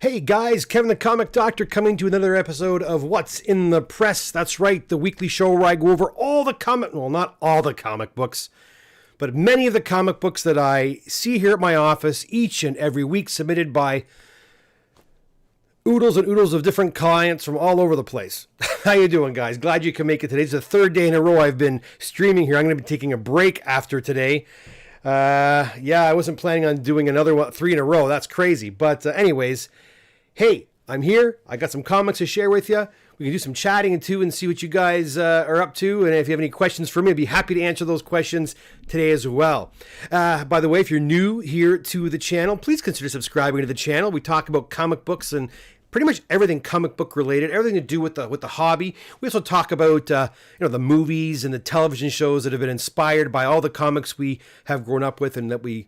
Hey guys, Kevin the Comic Doctor coming to another episode of What's in the Press. That's right, the weekly show where I go over all the not all the comic books, but many of the comic books that I see here at my office each and every week, submitted by oodles and oodles of different clients from all over the place. How you doing, guys? Glad you can make it today. It's the third day in a row I've been streaming here. I'm going to be taking a break after today. I wasn't planning on doing another 3 in a row. That's crazy. But anyways, hey, I'm here. I got some comics to share with you. We can do some chatting too and see what you guys are up to. And if you have any questions for me, I'd be happy to answer those questions today as well. By the way, if you're new here to the channel, please consider subscribing to the channel. We talk about comic books and pretty much everything comic book related, everything to do with the hobby. We also talk about the movies and the television shows that have been inspired by all the comics we have grown up with and that we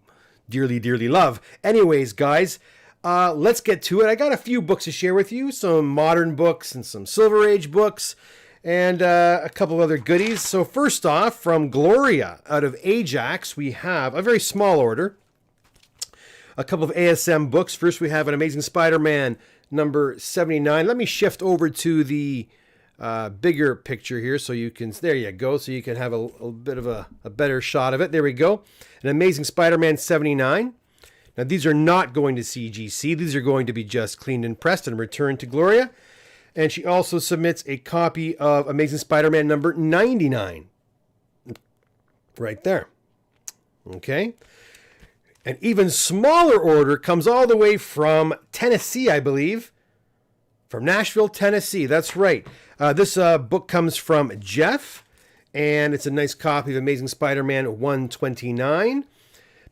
dearly, dearly love. Anyways, guys, let's get to it. I got a few books to share with you, some modern books and some Silver Age books and a couple of other goodies. So first off, from Gloria out of Ajax, we have a very small order, a couple of ASM books. First, we have an Amazing Spider-Man number 79. Let me shift over to the bigger picture here so you can, there you go, so you can have a bit of a better shot of it. There we go. An Amazing Spider-Man 79. Now, these are not going to CGC. These are going to be just cleaned and pressed and returned to Gloria. And she also submits a copy of Amazing Spider-Man number 99. Right there. Okay. An even smaller order comes all the way from Tennessee, I believe. From Nashville, Tennessee. That's right. This book comes from Jeff. And it's a nice copy of Amazing Spider-Man 129.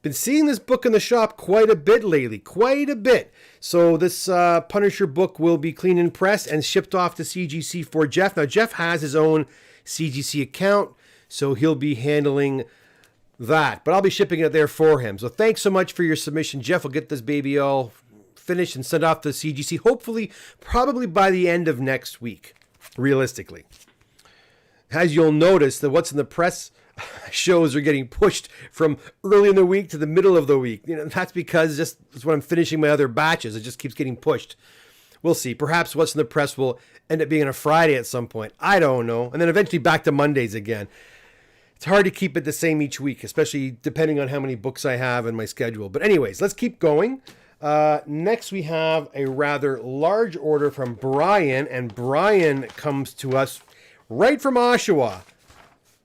Been seeing this book in the shop quite a bit lately. Quite a bit. So this Punisher book will be cleaned and pressed and shipped off to CGC for Jeff. Now, Jeff has his own CGC account, so he'll be handling that, but I'll be shipping it there for him. So thanks so much for your submission, Jeff. We'll get this baby all finished and sent off to CGC, hopefully, probably by the end of next week, realistically. As you'll notice, that What's in the Press shows are getting pushed from early in the week to the middle of the week. That's because that's when I'm finishing my other batches. It just keeps getting pushed. We'll see. Perhaps What's in the Press will end up being on a Friday at some point. I don't know. And then eventually back to Mondays again. It's hard to keep it the same each week, especially depending on how many books I have in my schedule. But anyways, let's keep going. Next, we have a rather large order from Brian, and Brian comes to us right from Oshawa,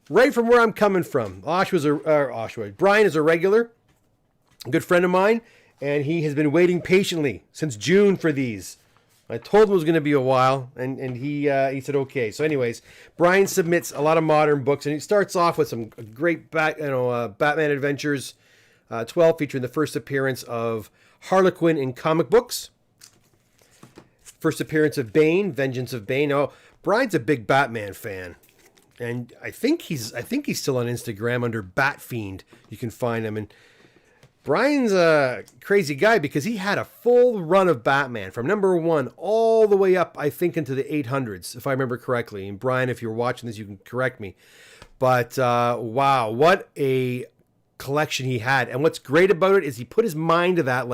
right from where I'm coming from. Brian is a regular, a good friend of mine, and he has been waiting patiently since June for these. I told him it was going to be a while, and he said okay. So anyways, Brian submits a lot of modern books, and he starts off with some great Batman Adventures 12, featuring the first appearance of Harlequin in comic books. First appearance of Bane, Vengeance of Bane. Now, Brian's a big Batman fan, and I think he's still on Instagram under Batfiend. You can find him, and Brian's a crazy guy because he had a full run of Batman from number 1 all the way up, I think, into the 800s, if I remember correctly. And Brian, if you're watching this, you can correct me. But wow, what a collection he had. And what's great about it is he put his mind to that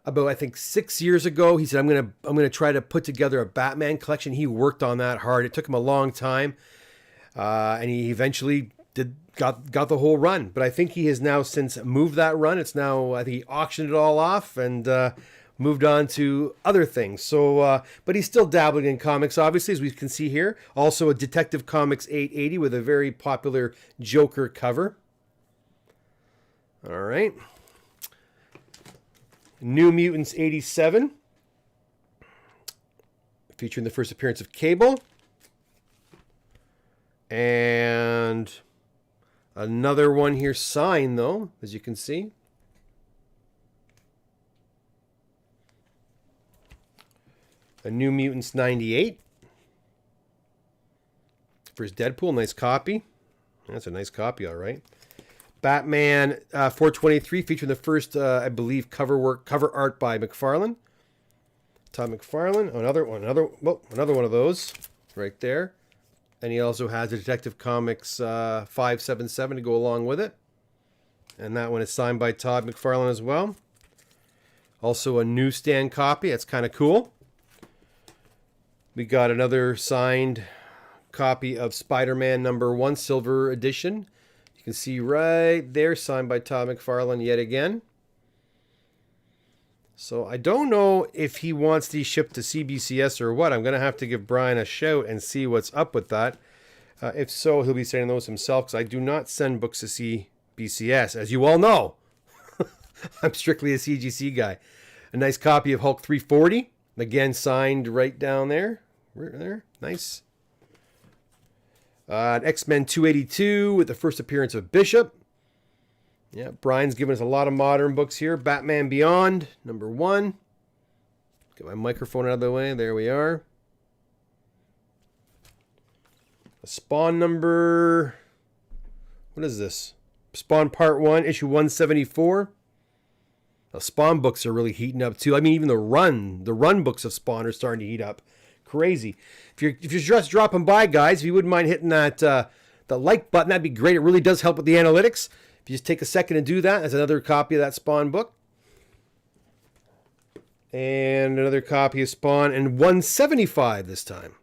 about, I think, 6 years ago. He said, I'm gonna try to put together a Batman collection. He worked on that hard. It took him a long time. And he eventually got the whole run, but I think he has now since moved that run. It's now, I think he auctioned it all off and moved on to other things. So, but he's still dabbling in comics, obviously, as we can see here. Also a Detective Comics 880 with a very popular Joker cover. All right. New Mutants 87, featuring the first appearance of Cable. And another one here signed, though, as you can see. A New Mutants 98. First Deadpool, nice copy. That's a nice copy, all right. Batman 423, featuring the first, I believe, cover art by McFarlane. Todd McFarlane. Another one of those right there. And he also has a Detective Comics 577 to go along with it. And that one is signed by Todd McFarlane as well. Also a newsstand copy. That's kind of cool. We got another signed copy of Spider-Man #1 Silver Edition. You can see right there, signed by Todd McFarlane yet again. So I don't know if he wants these shipped to CBCS or what. I'm going to have to give Brian a shout and see what's up with that. If so, he'll be sending those himself, because I do not send books to CBCS, as you all know. I'm strictly a CGC guy. A nice copy of Hulk 340. Again, signed right down there. Right there. Nice. An X-Men 282 with the first appearance of Bishop. Yeah, Brian's given us a lot of modern books here. Batman Beyond, #1. Get my microphone out of the way. There we are. A Spawn number... What is this? Spawn Part 1, issue 174. The Spawn books are really heating up too. I mean, even the run books of Spawn are starting to heat up. Crazy. If you're just dropping by, guys, if you wouldn't mind hitting that the like button, that'd be great. It really does help with the analytics. If you just take a second to do that, that's another copy of that Spawn book. And another copy of Spawn, and 175 this time.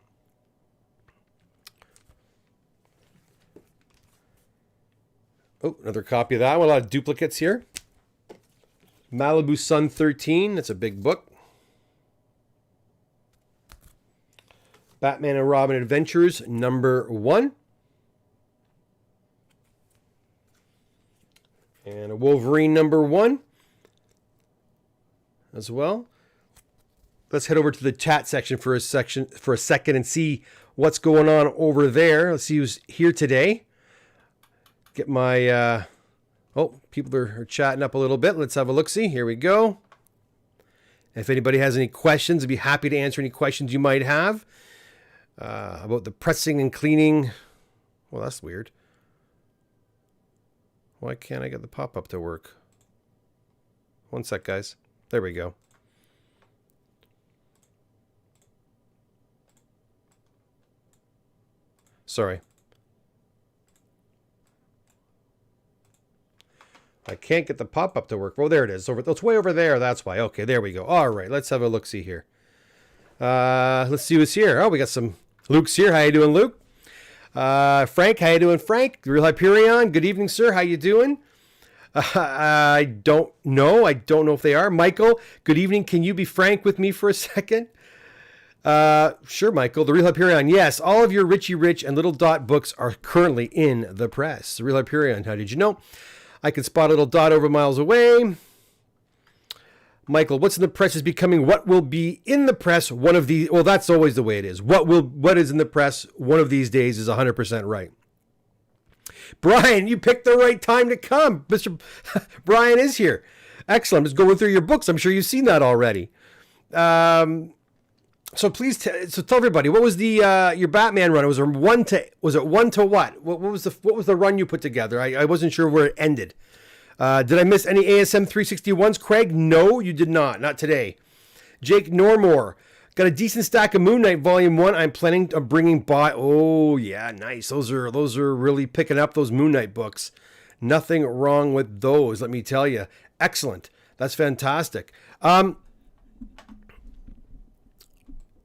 Oh, another copy of that one. A lot of duplicates here. Malibu Sun 13. That's a big book. Batman and Robin Adventures, #1. And a Wolverine #1 as well. Let's head over to the chat section for a second and see what's going on over there. Let's see who's here today. Get my... Oh, people are chatting up a little bit. Let's have a look-see. Here we go. If anybody has any questions, I'd be happy to answer any questions you might have about the pressing and cleaning. Well, that's weird. Why can't I get the pop-up to work? One sec, guys. There we go. Sorry. I can't get the pop-up to work. Well, there it is. It's way over there. That's why. Okay, there we go. All right, let's have a look-see here. Let's see who's here. Oh, we got some... Luke's here. How you doing, Luke? Frank, how you doing, Frank? The Real Hyperion. Good evening, sir. How you doing? I don't know. I don't know if they are. Michael, good evening. Can you be frank with me for a second? Sure, Michael. The Real Hyperion. Yes, all of your Richie Rich and Little Dot books are currently in the press. The Real Hyperion. How did you know? I can spot a little dot over miles away. Michael, what's in the press is becoming what will be in the press one of these. Well, that's always the way it is. What is in the press one of these days is 100% right. Brian, you picked the right time to come. Mr. Brian is here. Excellent. Just going through your books. I'm sure you've seen that already. So please tell everybody, what was the your Batman run? Was it one to what? What was the run you put together? I wasn't sure where it ended. Did I miss any ASM 361s, Craig? No, you did not. Not today. Jake Normore. Got a decent stack of Moon Knight Volume 1. I'm planning on bringing by... Oh, yeah, nice. Those are really picking up, those Moon Knight books. Nothing wrong with those, let me tell you. Excellent. That's fantastic.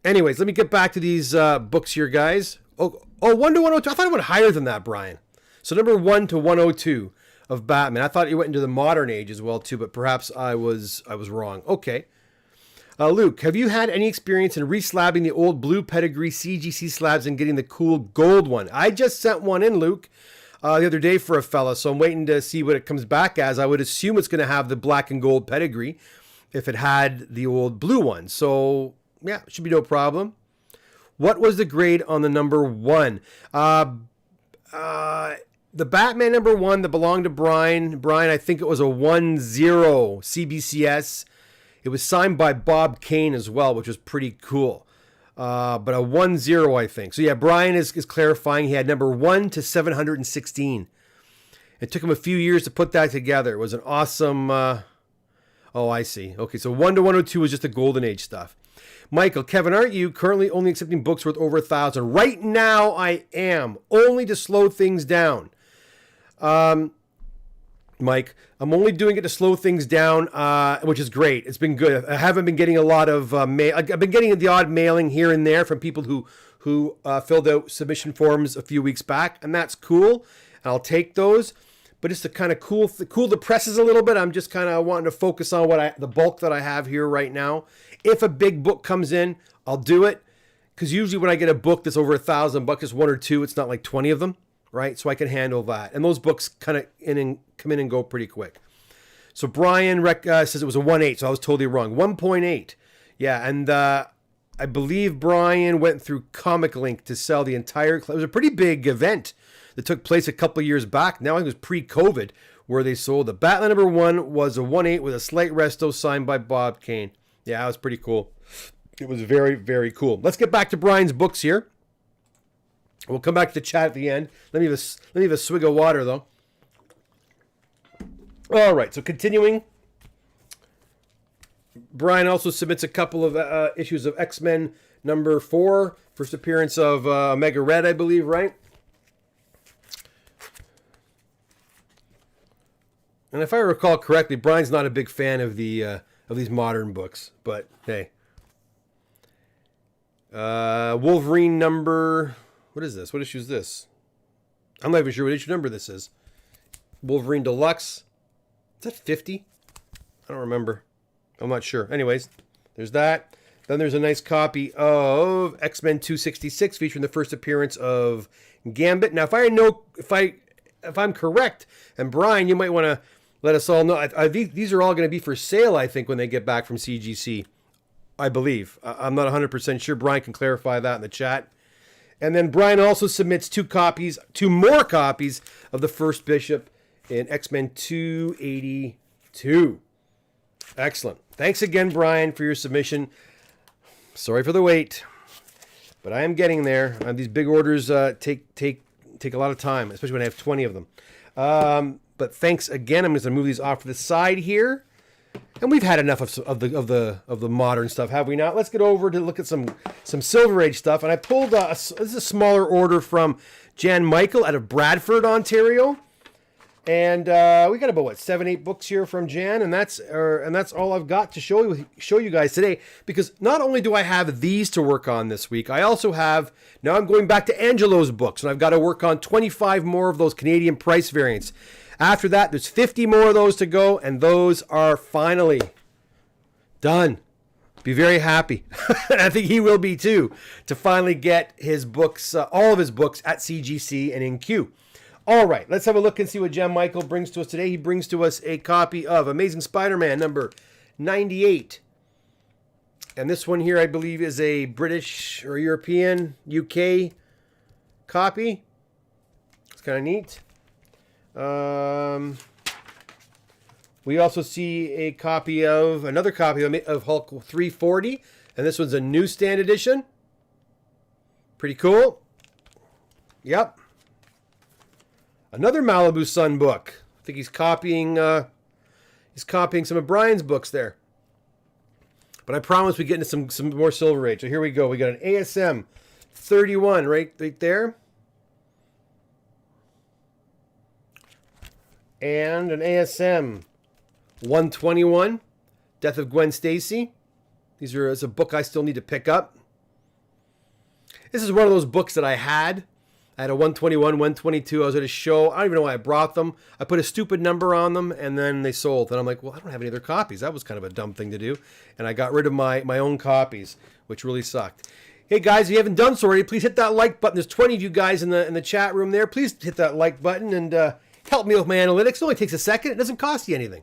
Anyways, let me get back to these books here, guys. Oh, 1 to 102. I thought it went higher than that, Brian. So number 1 to 102 of Batman. I thought you went into the modern age as well, too, but perhaps I was wrong. Okay. Luke, have you had any experience in reslabbing the old blue pedigree CGC slabs and getting the cool gold one? I just sent one in, Luke, the other day for a fella, so I'm waiting to see what it comes back as. I would assume it's going to have the black and gold pedigree if it had the old blue one. So, yeah, should be no problem. What was the grade on the number 1? The Batman number 1 that belonged to Brian, I think it was a 1-0 CBCS. It was signed by Bob Kane as well, which was pretty cool. But a 1-0, I think. So yeah, Brian is clarifying he had number 1 to 716. It took him a few years to put that together. It was an awesome... oh, I see. Okay, so 1 to 102 was just the Golden Age stuff. Michael, Kevin, aren't you currently only accepting books worth over 1,000? Right now, I am. Only to slow things down. Mike. I'm only doing it to slow things down, which is great. It's been good. I haven't been getting a lot of mail. I've been getting the odd mailing here and there from people who filled out submission forms a few weeks back, and that's cool. I'll take those. But just to kind of cool the presses a little bit, I'm just kind of wanting to focus on the bulk that I have here right now. If a big book comes in, I'll do it. Because usually when I get a book that's over $1,000, it's one or two. It's not like 20 of them, right? So I can handle that. And those books kind of come in and go pretty quick. So Brian says it was a 1.8, so I was totally wrong. 1.8. Yeah, and I believe Brian went through Comic Link to sell the entire... It was a pretty big event that took place a couple of years back. Now it was pre-COVID where they sold. The Batman #1 was a 1.8 with a slight resto signed by Bob Kane. Yeah, that was pretty cool. It was very, very cool. Let's get back to Brian's books here. We'll come back to the chat at the end. Let me have a swig of water, though. All right, so continuing. Brian also submits a couple of issues of X-Men #4. First appearance of Omega Red, I believe, right? And if I recall correctly, Brian's not a big fan of these modern books, but hey. Wolverine number... What is this? What issue is this? I'm not even sure what issue number this is. Wolverine Deluxe. Is that 50? I don't remember. I'm not sure. Anyways, there's that. Then there's a nice copy of X-Men 266 featuring the first appearance of Gambit. Now, if I'm correct, and Brian, you might want to let us all know. These are all going to be for sale, I think, when they get back from CGC. I believe. I'm not 100% sure. Brian can clarify that in the chat. And then Brian also submits two more copies of the First Bishop in X-Men 282. Excellent. Thanks again, Brian, for your submission. Sorry for the wait, but I am getting there. These big orders take a lot of time, especially when I have 20 of them. But thanks again. I'm just gonna move these off to the side here, and we've had enough of the modern stuff, have we not? Let's get over to look at some Silver Age stuff. And I pulled this is a smaller order from Jan Michael out of Bradford, Ontario. And we got about 7-8 books here from Jan, and that's all I've got to show you guys today. Because not only do I have these to work on this week, I also have now I'm going back to Angelo's books, and I've got to work on 25 more of those Canadian price variants. After that, there's 50 more of those to go, and those are finally done. Be very happy. I think he will be too, to finally get his books, all of his books at CGC and in queue. All right, let's have a look and see what Jan Michael brings to us today. He brings to us a copy of Amazing Spider-Man number 98. And this one here, I believe, is a British or European, UK copy. It's kind of neat. We also see another copy of Hulk 340. And this one's a newsstand edition. Pretty cool. Yep. Another Malibu Sun book. I think he's copying some of Brian's books there. But I promise we get into some more Silver Age. So here we go. We got an ASM 31 right there. And an ASM 121, Death of Gwen Stacy. It's a book I still need to pick up. This is one of those books that I had. I had a 121, 122. I was at a show. I don't even know why I brought them. I put a stupid number on them, and then they sold. And I'm like, well, I don't have any other copies. That was kind of a dumb thing to do. And I got rid of my own copies, which really sucked. Hey, guys, if you haven't done so already, please hit that like button. There's 20 of you guys in the chat room there. Please hit that like button and help me with my analytics. It only takes a second. It doesn't cost you anything.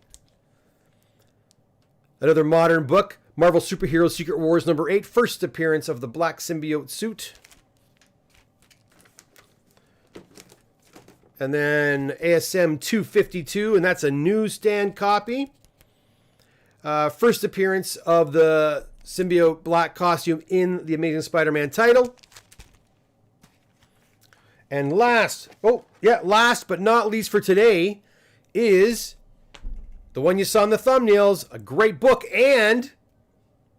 Another modern book, Marvel Superhero Secret Wars number 8. First appearance of the black symbiote suit. And then ASM 252, and that's a newsstand copy. First appearance of the symbiote black costume in the Amazing Spider-Man title. And last but not least for today is the one you saw in the thumbnails, a great book, and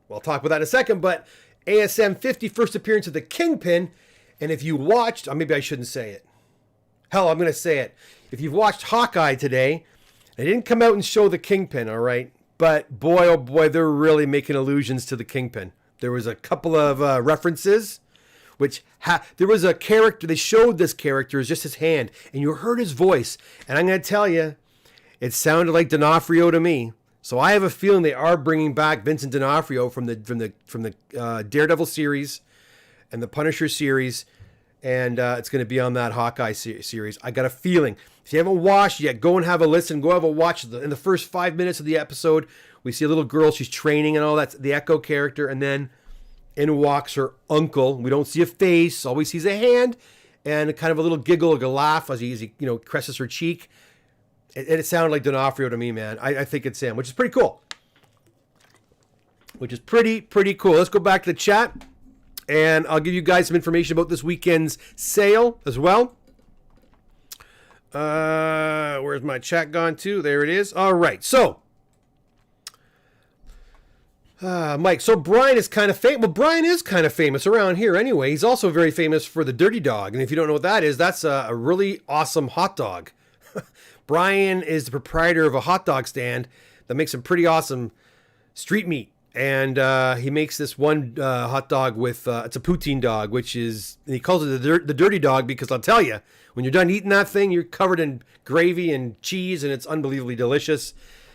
we'll talk about that in a second, but ASM 50, first appearance of the Kingpin. And if you watched, maybe I shouldn't say it. Hell, I'm going to say it. If you've watched Hawkeye today, They didn't come out and show the Kingpin, all right? But boy, oh boy, they're really making allusions to the Kingpin. There was a couple of references, which there was a character, they showed this character as just his hand, and you heard his voice. And I'm going to tell you, it sounded like D'Onofrio to me. So I have a feeling they are bringing back Vincent D'Onofrio from the Daredevil series and the Punisher series, and it's going to be on that Hawkeye series. I got a feeling. If you haven't watched yet, go and have a listen. Go have a watch. In the first 5 minutes of the episode, we see a little girl. She's training and all that. The Echo character, and then in walks her uncle. We don't see a face. All we see is a hand and kind of a little giggle, like a laugh as he caresses her cheek. It sounded like D'Onofrio to me, man. I think it's him, which is pretty cool. Pretty cool. Let's go back to the chat, and I'll give you guys some information about this weekend's sale as well. Where's my chat gone to? There it is. All right. So, Mike, so Brian is kind of famous. Well, Brian is kind of famous around here anyway. He's also very famous for the Dirty Dog. And if you don't know what that is, that's a really awesome hot dog. Brian is the proprietor of a hot dog stand that makes some pretty awesome street meat. And he makes this one hot dog with, it's a poutine dog, which is, and he calls it the Dirty Dog because I'll tell you, when you're done eating that thing, you're covered in gravy and cheese, and it's unbelievably delicious.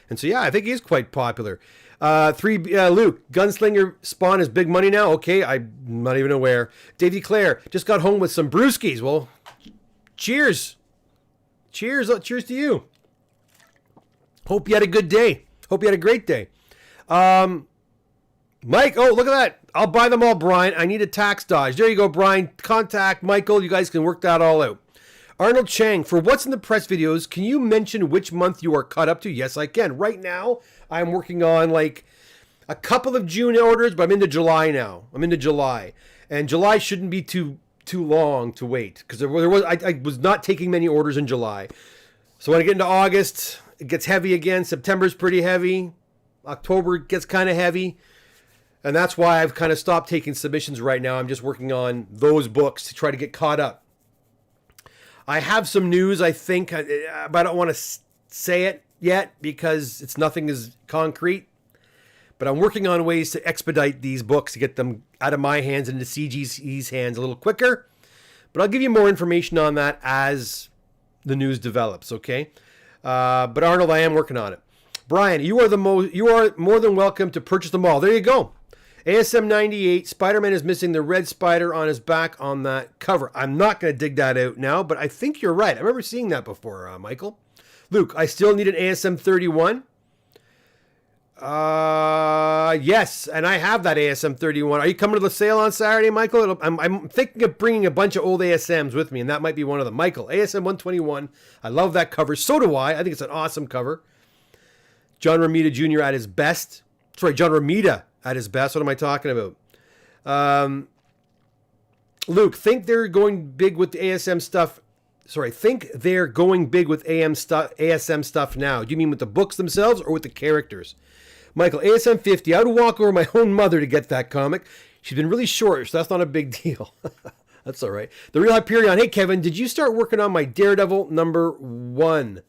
And so, yeah, I think he is quite popular. Luke, Gunslinger Spawn is big money now? Okay, I'm not even aware. Davey Clare, just got home with some brewskis. Well, cheers. Cheers to you. Hope you had a good day. Hope you had a great day. Mike, oh, look at that. I'll buy them all, Brian. I need a tax dodge. There you go, Brian. Contact Michael. You guys can work that all out. Arnold Chang, for What's in the Press videos, can you mention which month you are caught up to? Yes, I can. Right now, I'm working on like a couple of June orders, but I'm into July now. And July shouldn't be too long to wait because I was not taking many orders in July. So when I get into August, it gets heavy again. September's pretty heavy. October gets kind of heavy. And that's why I've kind of stopped taking submissions right now. I'm just working on those books to try to get caught up. I have some news, I think, but I don't want to say it yet because nothing is concrete. But I'm working on ways to expedite these books to get them out of my hands and into CGC's hands a little quicker. But I'll give you more information on that as the news develops, okay? But Arnold, I am working on it. Brian, you are more than welcome to purchase them all. There you go. ASM 98, Spider-Man is missing the red spider on his back on that cover. I'm not going to dig that out now, but I think you're right. I remember seeing that before, Michael. Luke, I still need an ASM 31. Yes, and I have that ASM 31. Are you coming to the sale on Saturday, Michael? I'm thinking of bringing a bunch of old ASMs with me, and that might be one of them. Michael, ASM 121. I love that cover. So do I. I think it's an awesome cover. John Romita Jr. at his best. Sorry, John Romita at his best. What am I talking about? Luke, think they're going big with the ASM stuff. Sorry, think they're going big with ASM stuff now. Do you mean with the books themselves or with the characters? Michael, ASM 50. I would walk over my own mother to get that comic. She's been really short, so that's not a big deal. That's all right. The Real Hyperion. Hey, Kevin, did you start working on my Daredevil #1?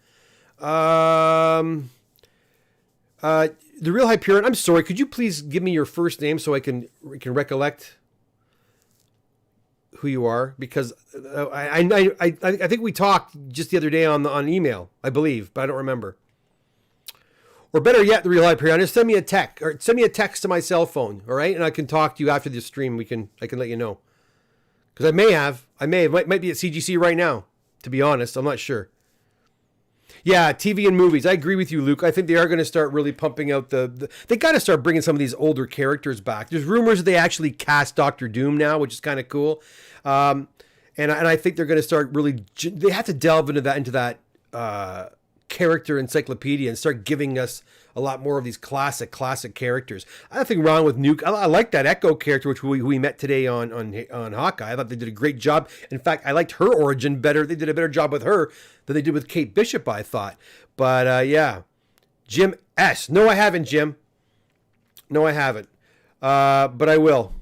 The Real Hyperion. I'm sorry. Could you please give me your first name so I can recollect who you are? Because I think we talked just the other day on email, I believe, but I don't remember. Or better yet, the Real Hyperion. Just send me a text or send me a text to my cell phone, all right? And I can talk to you after the stream. I can let you know. Because I may have. Might be at CGC right now, to be honest. I'm not sure. Yeah, TV and movies. I agree with you, Luke. I think they are going to start really pumping out they got to start bringing some of these older characters back. There's rumors that they actually cast Doctor Doom now, which is kind of cool. And I think they're going to start really. They have to delve into that character encyclopedia and start giving us a lot more of these classic characters. I have nothing wrong with Nuke. I like that Echo character, which we met today on Hawkeye. I thought they did a great job. In fact, I liked her origin better. They did a better job with her than they did with Kate Bishop, I thought. But yeah, Jim S. No, I haven't, Jim. No, I haven't. But I will.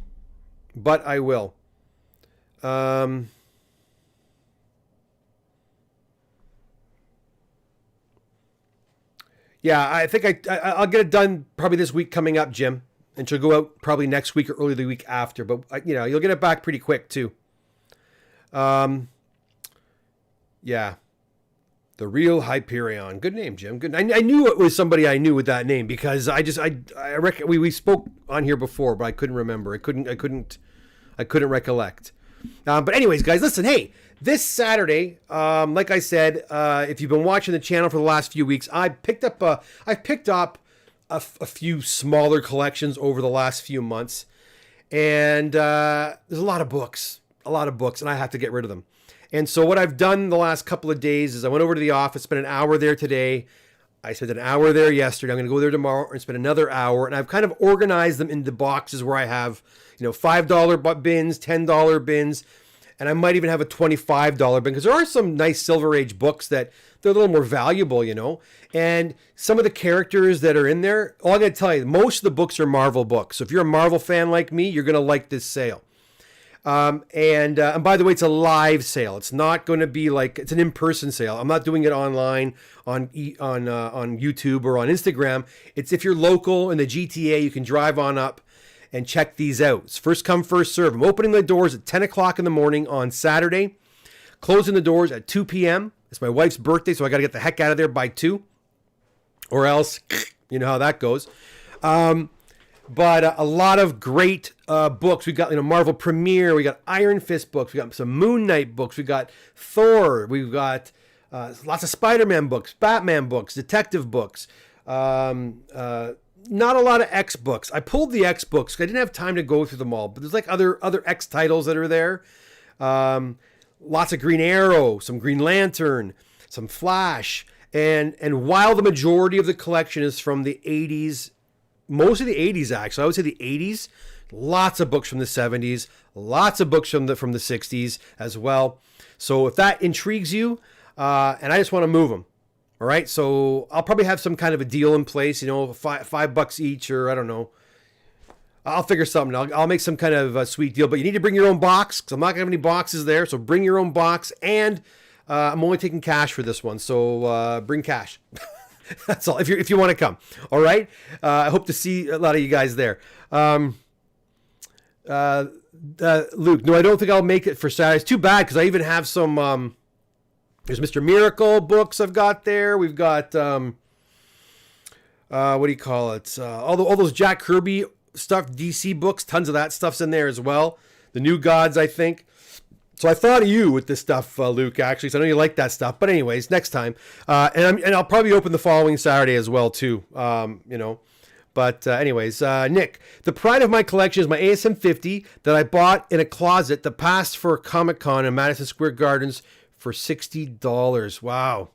Yeah, I think I'll get it done probably this week coming up, Jim. And she'll go out probably next week or early the week after. But, you'll get it back pretty quick, too. Yeah. The Real Hyperion. Good name, Jim. Good. I knew it was somebody I knew with that name because I reckon we spoke on here before, but I couldn't remember. I couldn't recollect. But anyways, guys, listen. Hey, this Saturday, like I said, if you've been watching the channel for the last few weeks, I picked up a few smaller collections over the last few months, and there's a lot of books, and I have to get rid of them. And so what I've done the last couple of days is I went over to the office, spent an hour there today. I spent an hour there yesterday. I'm going to go there tomorrow and spend another hour. And I've kind of organized them into boxes where I have, $5 bins, $10 bins. And I might even have a $25 bin because there are some nice Silver Age books that they're a little more valuable, And some of the characters that are in there, all I got to tell you, most of the books are Marvel books. So if you're a Marvel fan like me, you're going to like this sale. And by the way, it's a live sale. It's not going to be it's an in-person sale. I'm not doing it online on YouTube or on Instagram. It's if you're local in the GTA, you can drive on up and check these out. It's first come, first serve. I'm opening the doors at 10 o'clock in the morning on Saturday, closing the doors at 2 p.m. It's my wife's birthday, so I got to get the heck out of there by 2 or else, you know how that goes. But a lot of great books. We got Marvel Premiere. We got Iron Fist books. We got some Moon Knight books. We got Thor. We've got lots of Spider-Man books, Batman books, detective books. Not a lot of X books. I pulled the X books. I didn't have time to go through them all. But there's other X titles that are there. Lots of Green Arrow, some Green Lantern, some Flash, and while the majority of the collection is from the 80s. Most of the 80s, actually. I would say the 80s. Lots of books from the 70s. Lots of books from the 60s as well. So if that intrigues you, and I just want to move them. All right. So I'll probably have some kind of a deal in place, $5 each, or I don't know. I'll figure something. I'll make some kind of a sweet deal. But you need to bring your own box because I'm not going to have any boxes there. So bring your own box. And I'm only taking cash for this one. So bring cash. That's all. If you want to come, all right. I hope to see a lot of you guys there. Luke, no, I don't think I'll make it for Saturday. It's too bad because I even have some. There's Mr. Miracle books I've got there. We've got what do you call it? All those Jack Kirby stuff, DC books. Tons of that stuff's in there as well. The New Gods, I think. So I thought of you with this stuff, Luke, actually. So I know you like that stuff. But anyways, next time. And I'll probably open the following Saturday as well, too. But anyways, Nick, the pride of my collection is my ASM 50 that I bought in a closet that passed for Comic-Con in Madison Square Gardens for $60. Wow.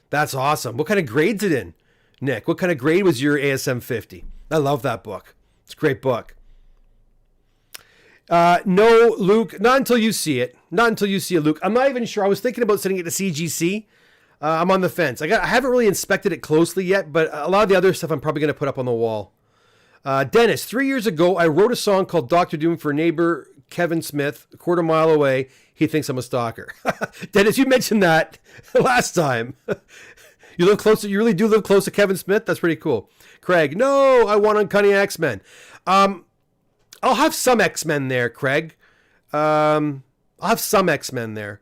That's awesome. What kind of grade's it in, Nick? What kind of grade was your ASM 50? I love that book. It's a great book. No, Luke, not until you see it. Not until you see it, Luke. I'm not even sure. I was thinking about sending it to CGC. I'm on the fence. I haven't really inspected it closely yet, but a lot of the other stuff I'm probably going to put up on the wall. Dennis, 3 years ago, I wrote a song called Dr. Doom for neighbor Kevin Smith, a quarter mile away. He thinks I'm a stalker. Dennis, you mentioned that last time. You live close. You really do live close to Kevin Smith? That's pretty cool. Craig, no, I want Uncanny X-Men. I'll have some X-Men there, Craig. I'll have some X-Men there.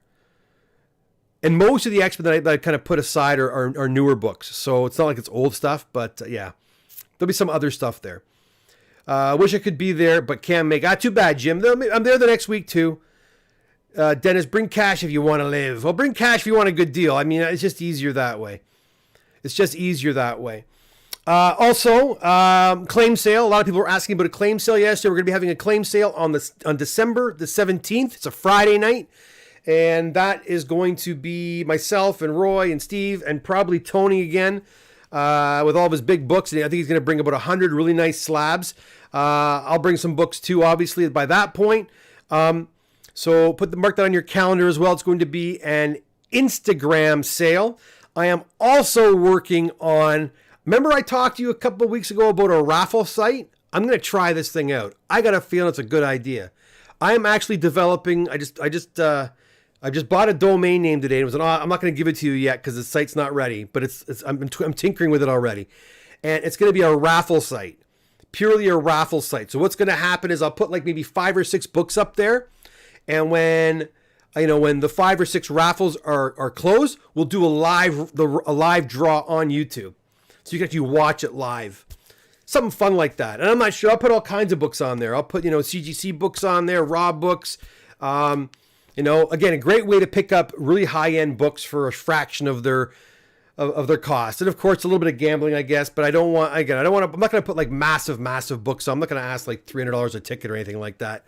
And most of the X-Men that I kind of put aside are newer books. So it's not like it's old stuff, but yeah. There'll be some other stuff there. Wish I could be there, but can't make. Too bad, Jim. I'm there the next week, too. Dennis, bring cash if you want to live. Well, bring cash if you want a good deal. I mean, it's just easier that way. Also, claim sale. A lot of people were asking about a claim sale yesterday. We're going to be having a claim sale on December the 17th. It's a Friday night. And that is going to be myself and Roy and Steve and probably Tony again with all of his big books. And I think he's going to bring about 100 really nice slabs. I'll bring some books too, obviously, by that point. So mark that on your calendar as well. It's going to be an Instagram sale. I am also working on... Remember I talked to you a couple of weeks ago about a raffle site? I'm going to try this thing out. I got a feeling it's a good idea. I am actually developing... I just I just bought a domain name today. It was I'm not going to give it to you yet because the site's not ready, but I'm tinkering with it already. And it's going to be a raffle site, purely a raffle site. So what's going to happen is I'll put like maybe 5 or 6 books up there. And when the 5 or 6 raffles are closed, we'll do a live draw on YouTube. So you can actually watch it live. Something fun like that. And I'm not sure. I'll put all kinds of books on there. I'll put, CGC books on there, raw books. Again, a great way to pick up really high-end books for a fraction of their cost. And of course, a little bit of gambling, I guess, but I'm not going to put like massive books on. I'm not going to ask like $300 a ticket or anything like that.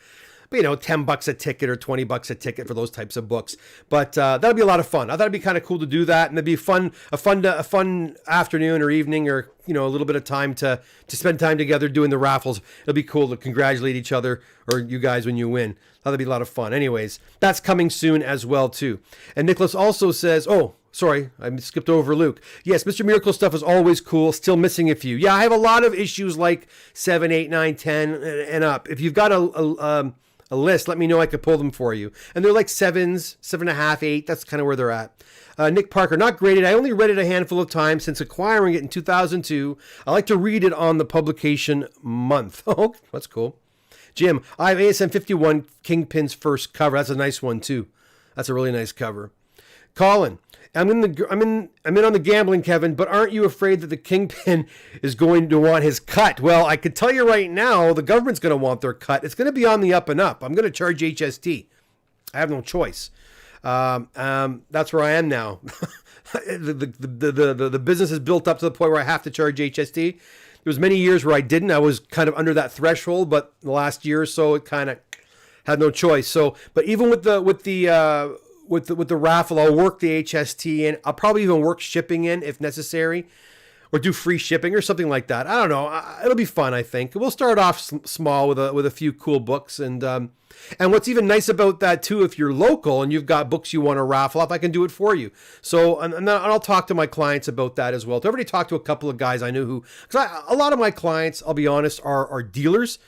But, $10 a ticket or $20 a ticket for those types of books. But that'll be a lot of fun. I thought it'd be kind of cool to do that, and it'd be a fun afternoon or evening, or a little bit of time to spend time together doing the raffles. It'll be cool to congratulate each other or you guys when you win. That'll be a lot of fun. Anyways, that's coming soon as well too. And Nicholas also says, oh, sorry, I skipped over Luke. Yes, Mr. Miracle stuff is always cool. Still missing a few. Yeah, I have a lot of issues like 7, 8, 9, 10 and up. If you've got a list, let me know. I could pull them for you. And they're like 7s, 7.5, 8. That's kind of where they're at. Nick Parker, not graded. I only read it a handful of times since acquiring it in 2002. I like to read it on the publication month. Oh, that's cool. Jim, I have ASM 51 Kingpin's first cover. That's a nice one too. That's a really nice cover. Colin, I'm in on the gambling, Kevin, but aren't you afraid that the Kingpin is going to want his cut? Well, I could tell you right now, the government's going to want their cut. It's going to be on the up and up. I'm going to charge HST. I have no choice. That's where I am now. The business is built up to the point where I have to charge HST. There was many years where I didn't. I was kind of under that threshold, but the last year or so, it kind of had no choice. So, but even with the raffle, I'll work the HST in. I'll probably even work shipping in if necessary, or do free shipping or something like that. I don't know. It'll be fun, I think. We'll start off small with a few cool books, and what's even nice about that too, if you're local and you've got books you want to raffle off, I can do it for you. So, and I'll talk to my clients about that as well. I've already talked to a couple of guys I knew because a lot of my clients, I'll be honest, are dealers.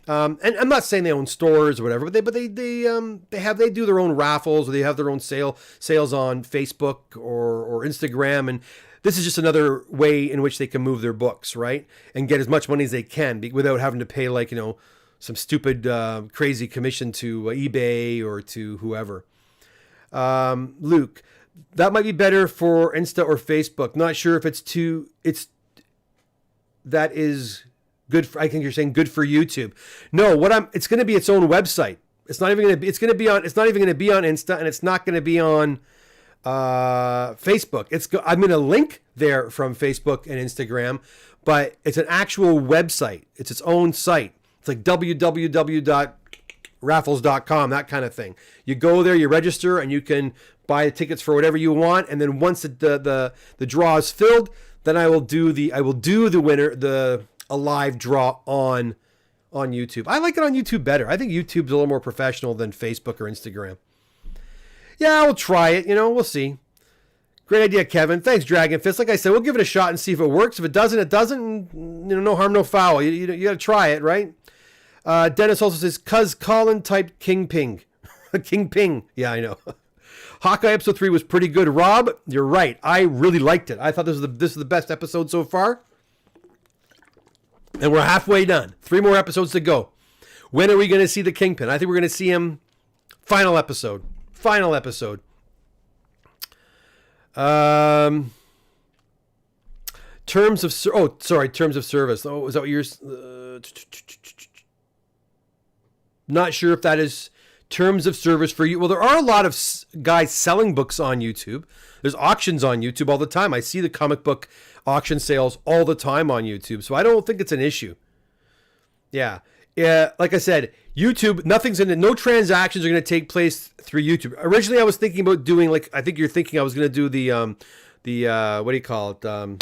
And I'm not saying they own stores or whatever, but they do their own raffles, or they have their own sales on Facebook or Instagram, and this is just another way in which they can move their books, right, and get as much money as they can without having to pay some stupid crazy commission to eBay or to whoever. Luke, that might be better for Insta or Facebook. Not sure if that is good for, I think you're saying good for YouTube. No, it's going to be its own website. It's not even going to be on Insta, and it's not going to be on Facebook. I'm going to link there from Facebook and Instagram, but it's an actual website. It's its own site. It's like www.raffles.com, that kind of thing. You go there, you register, and you can buy tickets for whatever you want. And then once the draw is filled, then I will do the winner, a live draw on YouTube. I like it on YouTube better. I think YouTube's a little more professional than Facebook or Instagram. Yeah, we'll try it. We'll see. Great idea, Kevin. Thanks, Dragon Fist. Like I said, we'll give it a shot and see if it works. If it doesn't, it doesn't. No harm, no foul. You got to try it, right? Dennis also says, "Cuz Colin typed King Ping." King Ping. Yeah, I know. Hawkeye episode 3 was pretty good. Rob, you're right. I really liked it. I thought this is the best episode so far. And we're halfway done. 3 more episodes to go. When are we going to see the Kingpin? I think we're going to see him final episode. Terms of service. Oh, is that what yours? Not sure if that is terms of service for you. Well, there are a lot of guys selling books on YouTube. There's auctions on YouTube all the time. I see the comic book auction sales all the time on YouTube. So I don't think it's an issue. Yeah. Like I said, YouTube, no transactions are going to take place through YouTube. Originally, I was thinking about doing I think you're thinking I was going to do the what do you call it? The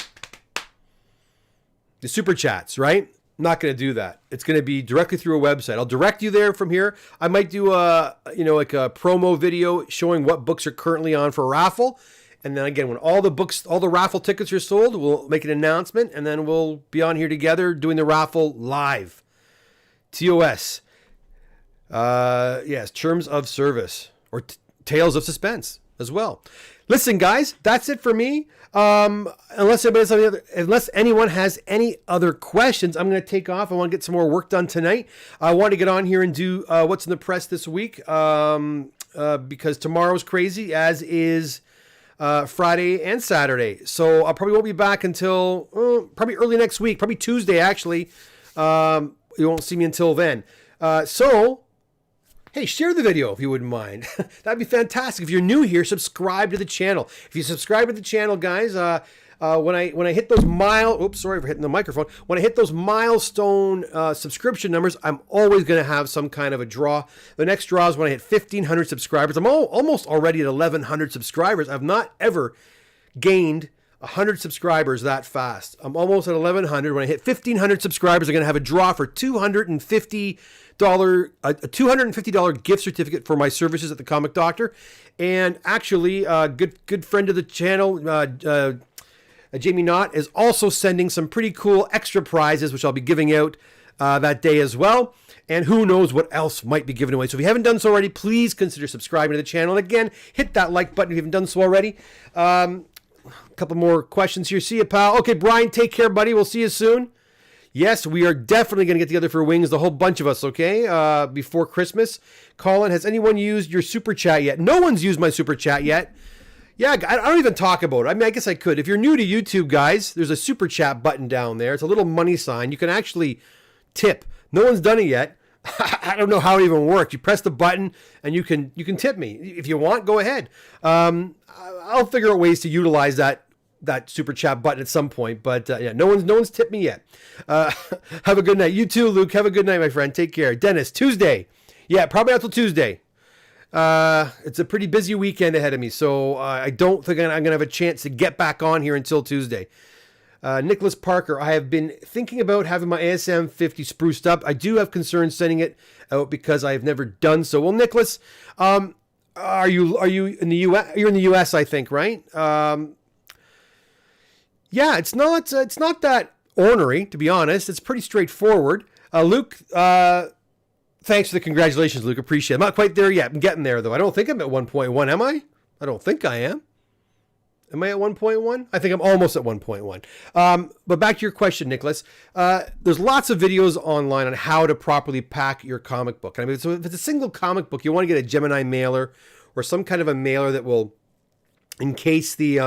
super chats, right? I'm not going to do that. It's going to be directly through a website. I'll direct you there from here. I might do a promo video showing what books are currently on for raffle. And then again, when all the raffle tickets are sold, we'll make an announcement, and then we'll be on here together doing the raffle live. TOS. Yes, terms of service. Or tales of suspense as well. Listen, guys, that's it for me. Unless anyone has any other questions, I'm going to take off. I want to get some more work done tonight. I want to get on here and do what's in the press this week because tomorrow's crazy, as is Friday and Saturday. So I probably won't be back until probably early next week, probably Tuesday, actually. You won't see me until then. Hey, share the video if you wouldn't mind. That'd be fantastic. If you're new here, subscribe to the channel. If you subscribe to the channel, guys, when I hit those sorry for hitting the microphone. When I hit those milestone subscription numbers, I'm always going to have some kind of a draw. The next draw is when I hit 1,500 subscribers. I'm almost already at 1,100 subscribers. I've not ever gained 100 subscribers that fast. I'm almost at 1,100. When I hit 1,500 subscribers, I'm going to have a draw for $250 gift certificate for my services at the Comic Doctor. And actually, good friend of the channel, Jamie Knott, is also sending some pretty cool extra prizes, which I'll be giving out that day as well. And who knows what else might be given away. So if you haven't done so already, please consider subscribing to the channel. And again, hit that like button if you haven't done so already. A couple more questions here. See you, pal. Okay, Brian, take care, buddy. We'll see you soon. Yes, we are definitely going to get together for wings, the whole bunch of us, okay, before Christmas. Colin, has anyone used your super chat yet? No one's used my super chat yet. Yeah, I don't even talk about it. I mean, I guess I could. If you're new to YouTube, guys, there's a super chat button down there. It's a little money sign. You can actually tip. No one's done it yet. I don't know how it even works. You press the button and you can tip me. If you want, go ahead. I'll figure out ways to utilize that super chat button at some point, but yeah, no one's tipped me yet. Have a good night. You too, Luke. Have a good night, my friend. Take care. Dennis, Tuesday. Yeah, probably not till Tuesday. It's a pretty busy weekend ahead of me, so I don't think I'm going to have a chance to get back on here until Tuesday. Nicholas Parker, I have been thinking about having my ASM 50 spruced up. I do have concerns sending it out because I have never done so. Well, Nicholas, are you in the U.S.? You're in the U.S., I think, right? Yeah, it's not that ornery, to be honest. It's pretty straightforward. Luke, thanks for the congratulations, Luke. Appreciate it. I'm not quite there yet. I'm getting there, though. I don't think I'm at 1.1, am I? I don't think I am. Am I at 1.1? I think I'm almost at 1.1. But back to your question, Nicholas. There's lots of videos online on how to properly pack your comic book. I mean, so if it's a single comic book, you want to get a Gemini mailer or some kind of a mailer that will encase the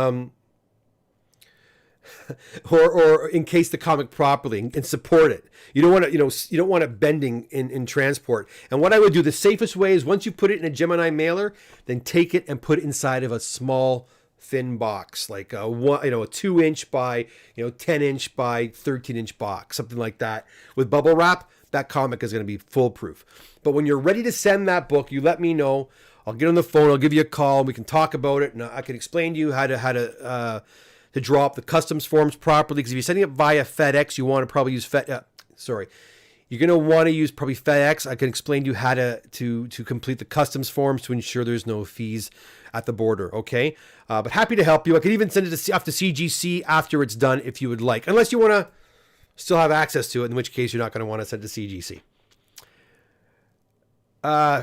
or encase the comic properly and support it. You don't want to, you don't want it bending in transport. And what I would do, the safest way is once you put it in a Gemini mailer, then take it and put it inside of a small thin box, like a 2-inch by 10-inch by 13-inch box, something like that. With bubble wrap, that comic is going to be foolproof. But when you're ready to send that book, you let me know. I'll get on the phone. I'll give you a call. And we can talk about it, and I can explain to you how to draw up the customs forms properly. Because if you're sending it via FedEx, you want to probably use you're going to want to use probably FedEx. I can explain to you how to complete the customs forms to ensure there's no fees at the border, okay? But happy to help you. I could even send it off to CGC after it's done if you would like, unless you want to still have access to it, in which case you're not going to want to send it to CGC.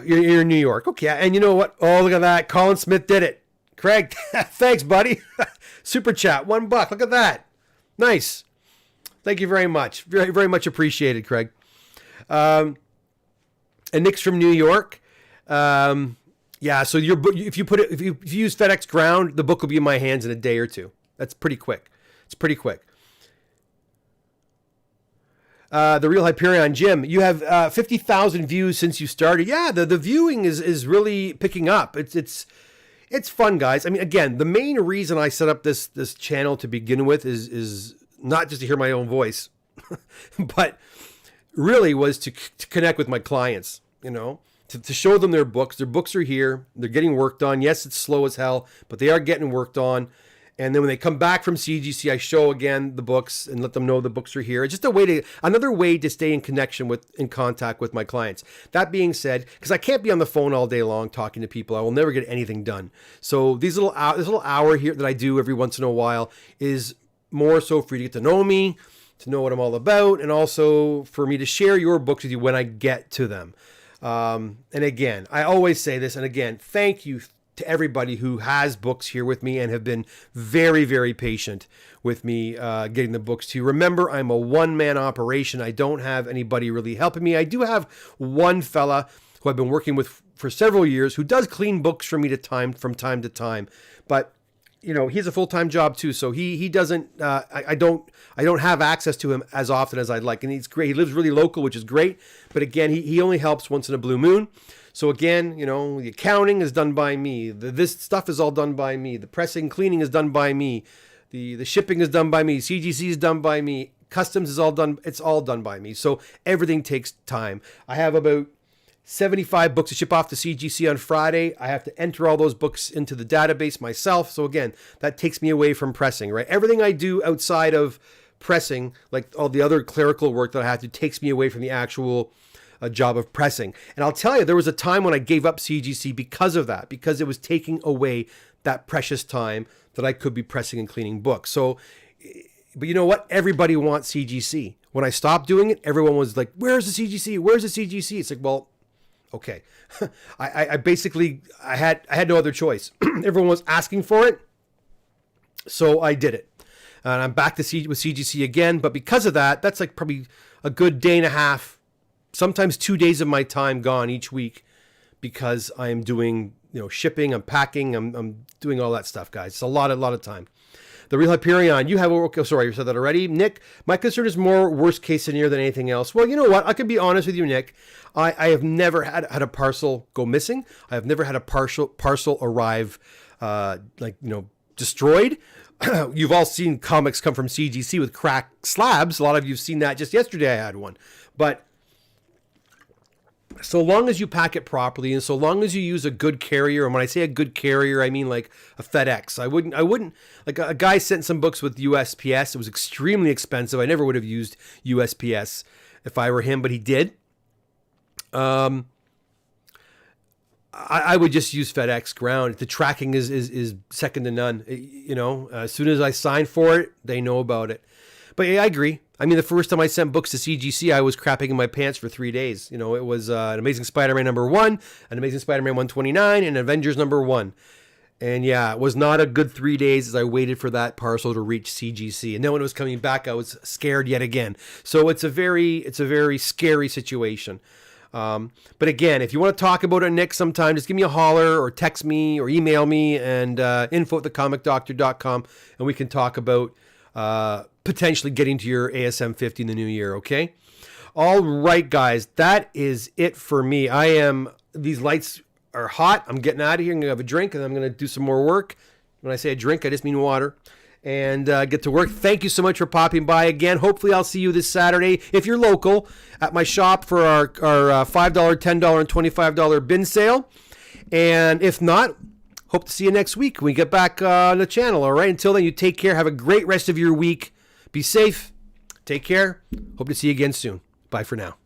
You're in New York. Okay, and you know what? Oh, look at that. Colin Smith did it. Craig, thanks, buddy. Super chat, $1. Look at that. Nice. Thank you very much. Very, very much appreciated, Craig. And Nick's from New York. Yeah, so if you use FedEx Ground, the book will be in my hands in a day or two. That's pretty quick. It's pretty quick. The Real Hyperion, Jim, you have 50,000 views since you started. Yeah, the viewing is really picking up. It's fun, guys. I mean, again, the main reason I set up this channel to begin with is not just to hear my own voice, but really was to connect with my clients, to show them their books. Their books are here. They're getting worked on. Yes, it's slow as hell, but they are getting worked on. And then when they come back from CGC, I show again the books and let them know the books are here. It's just another way to stay in contact with my clients. That being said, because I can't be on the phone all day long talking to people, I will never get anything done. So this little hour here that I do every once in a while is more so for you to get to know me, to know what I'm all about, and also for me to share your books with you when I get to them. And again, I always say this, and again, thank you to everybody who has books here with me and have been very, very patient with me getting the books to you. Remember, I'm a one-man operation. I don't have anybody really helping me. I do have one fella who I've been working with for several years who does clean books for me from time to time. But he has a full-time job too, so he doesn't. I don't have access to him as often as I'd like, and he's great. He lives really local, which is great. But again, he only helps once in a blue moon. So again, the accounting is done by me. This stuff is all done by me. The pressing, cleaning is done by me. The shipping is done by me. CGC is done by me. Customs is all done. It's all done by me. So everything takes time. I have about 75 books to ship off to CGC on Friday. I have to enter all those books into the database myself. So again, that takes me away from pressing, right? Everything I do outside of pressing, like all the other clerical work that I have to, takes me away from the actual job of pressing. And I'll tell you, there was a time when I gave up CGC because of that, because it was taking away that precious time that I could be pressing and cleaning books. So, but you know what? Everybody wants CGC. When I stopped doing it, everyone was like, where's the CGC? Where's the CGC? It's like, well, okay. I basically, I had no other choice. Everyone was asking for it. So I did it. And I'm back with CGC again. But because of that, that's like probably a good day and a half, sometimes 2 days of my time gone each week because I am doing, shipping, I'm packing, I'm doing all that stuff, guys. It's a lot of time. The Real Hyperion, you have sorry, you said that already. Nick, my concern is more worst case scenario than anything else. Well, you know what? I can be honest with you, Nick. I have never had a parcel go missing. I have never had a parcel arrive, destroyed. You've all seen comics come from CGC with cracked slabs. A lot of you've seen that. Just yesterday I had one. But so long as you pack it properly and so long as you use a good carrier, and when I say a good carrier, I mean like a FedEx. I wouldn't like a guy sent some books with USPS. It was extremely expensive. I never would have used USPS if I were him, but he did. I would just use FedEx ground. The tracking is second to none. As soon as I sign for it, they know about it. But yeah, I agree. I mean, the first time I sent books to CGC, I was crapping in my pants for 3 days. It was an Amazing Spider-Man #1, an Amazing Spider-Man 129, and Avengers #1. And yeah, it was not a good 3 days as I waited for that parcel to reach CGC. And then when it was coming back, I was scared yet again. So it's a very scary situation. But again, if you want to talk about it, Nick, sometime, just give me a holler or text me or email me and info@thecomicdoctor.com, and we can talk about potentially getting to your ASM 50 in the new year, okay? All right, guys, that is it for me. These lights are hot. I'm getting out of here. I'm going to have a drink, and I'm going to do some more work. When I say a drink, I just mean water. And get to work. Thank you so much for popping by again. Hopefully, I'll see you this Saturday, if you're local, at my shop for our $5, $10, and $25 bin sale. And if not, hope to see you next week when we get back on the channel, all right? Until then, you take care. Have a great rest of your week. Be safe. Take care. Hope to see you again soon. Bye for now.